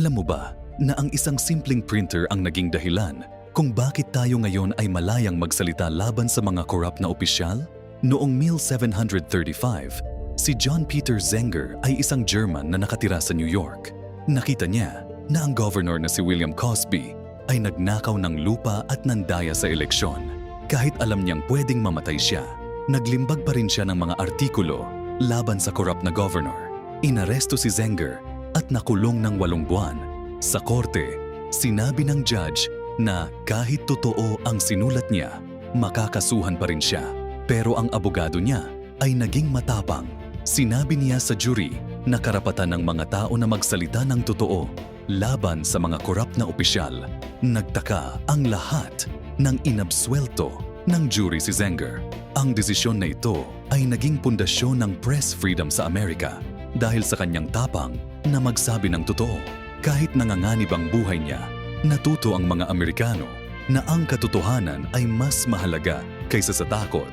Alam mo ba na ang isang simpleng printer ang naging dahilan kung bakit tayo ngayon ay malayang magsalita laban sa mga korap na opisyal? Noong 1735, si John Peter Zenger ay isang German na nakatira sa New York. Nakita niya na ang governor na si William Cosby ay nagnakaw ng lupa at nandaya sa eleksyon. Kahit alam niyang pwedeng mamatay siya, naglimbag pa rin siya ng mga artikulo laban sa korap na governor. Inaresto si Zenger at nakulong ng 8 buwan. Sa korte, sinabi ng judge na kahit totoo ang sinulat niya, makakasuhan pa rin siya. Pero ang abogado niya ay naging matapang. Sinabi niya sa jury na karapatan ng mga tao na magsalita ng totoo laban sa mga korap na opisyal. Nagtaka ang lahat nang inabsuelto ng jury si Zenger. Ang desisyon na ito ay naging pundasyon ng press freedom sa Amerika dahil sa kanyang tapang na magsabi ng totoo. Kahit nanganganib ang buhay niya, natuto ang mga Amerikano na ang katotohanan ay mas mahalaga kaysa sa takot.